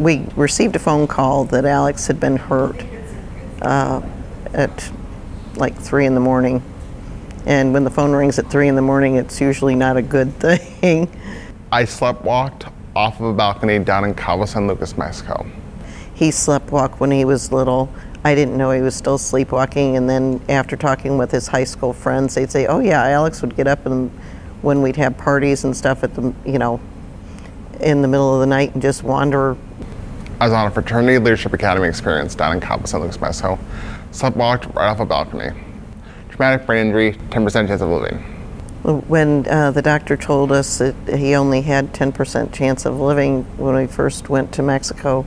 We received a phone call that Alex had been hurt at like 3 in the morning. And when the phone rings at 3 in the morning, it's usually not a good thing. I sleptwalked off of a balcony down in Cabo San Lucas, Mexico. He sleptwalked when he was little. I didn't know he was still sleepwalking, and then after talking with his high school friends, they'd say, oh yeah, Alex would get up and when we'd have parties and stuff at the, you know, in the middle of the night and just wander. I was on a fraternity leadership academy experience down in Cabo San Lucas, Mexico. Sleptwalked right off a balcony. Traumatic brain injury, 10% chance of living. When the doctor told us that he only had 10% chance of living when we first went to Mexico,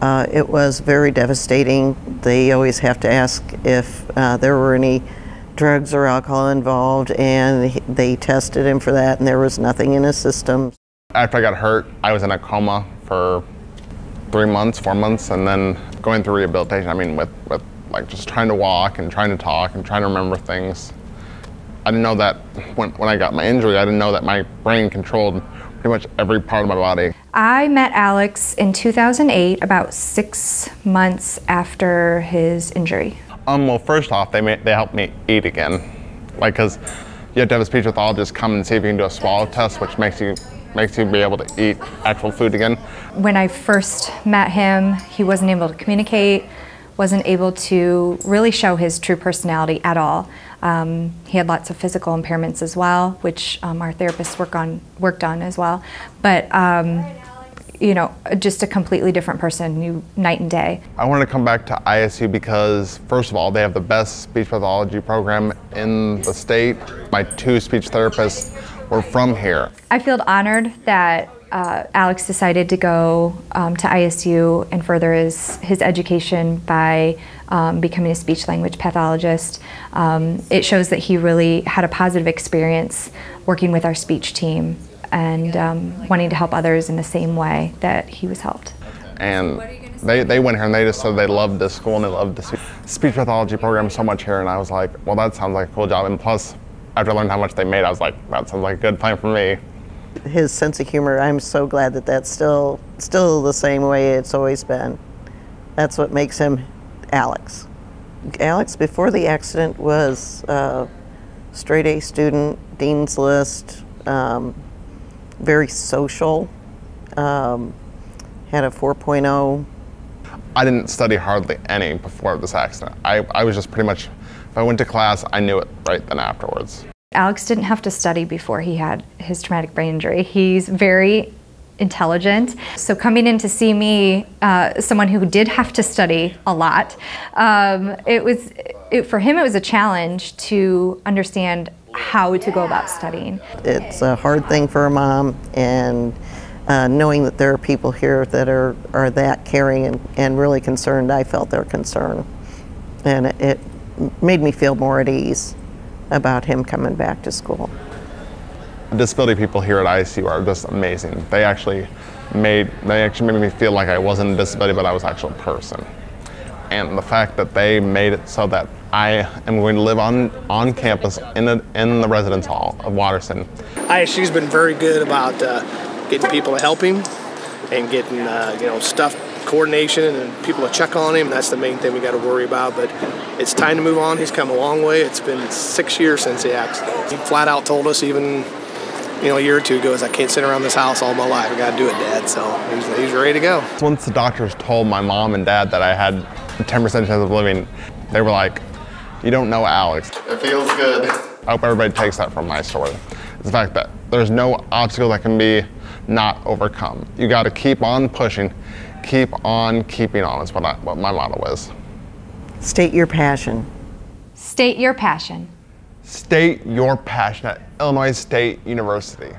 it was very devastating. They always have to ask if there were any drugs or alcohol involved, and they tested him for that, and there was nothing in his system. After I got hurt, I was in a coma for 3 months, 4 months, and then going through rehabilitation. I mean, with like just trying to walk and trying to talk and trying to remember things. I didn't know that when I got my injury, I didn't know that my brain controlled pretty much every part of my body. I met Alex in 2008, about 6 months after his injury. Well, first off, they helped me eat again. Like, cause you have to have a speech pathologist come and see if you can do a swallow test, which makes you be able to eat actual food again. When I first met him, he wasn't able to communicate, wasn't able to really show his true personality at all. He had lots of physical impairments as well, which our therapists worked on as well. But you know, just a completely different person, night and day. I wanted to come back to ISU because, first of all, they have the best speech pathology program in the state. My 2 speech therapists were from here. I feel honored that Alex decided to go to ISU and further his education by becoming a speech-language pathologist. It shows that he really had a positive experience working with our speech team and wanting to help others in the same way that he was helped. And they went here and they just said they loved this school and they loved the speech pathology program so much here, and I was like, well, that sounds like a cool job. And plus, after I learned how much they made, I was like, that sounds like a good plan for me. His sense of humor, I'm so glad that that's still the same way it's always been. That's what makes him Alex. Alex, before the accident, was a straight A student, Dean's List, very social, had a 4.0. I didn't study hardly any before this accident. I was just pretty much, if I went to class, I knew it right then afterwards. Alex didn't have to study before he had his traumatic brain injury. He's very intelligent. So coming in to see me, someone who did have to study a lot, for him it was a challenge to understand how to go about studying. It's a hard thing for a mom, and knowing that there are people here that are that caring and really concerned, I felt their concern. And it made me feel more at ease about him coming back to school. The disability people here at ISU are just amazing. They actually made me feel like I wasn't a disability, but I was actually a person. And the fact that they made it so that I am going to live on campus in the residence hall of Watterson. ISU's been very good about getting people to help him and getting you know, stuff, coordination, and people to check on him. That's the main thing we got to worry about. But it's time to move on. He's come a long way. It's been 6 years since the accident. He flat out told us, even a year or 2 ago, I can't sit around this house all my life. I got to do it, Dad. So he's ready to go. Once the doctors told my mom and dad that I had a 10% chance of living, they were like, "You don't know Alex." It feels good. I hope everybody takes that from my story. It's the fact that there's no obstacle that can be not overcome. You got to keep on pushing, keep on keeping on. Is what my motto is. State your passion. State your passion. State your passion at Illinois State University.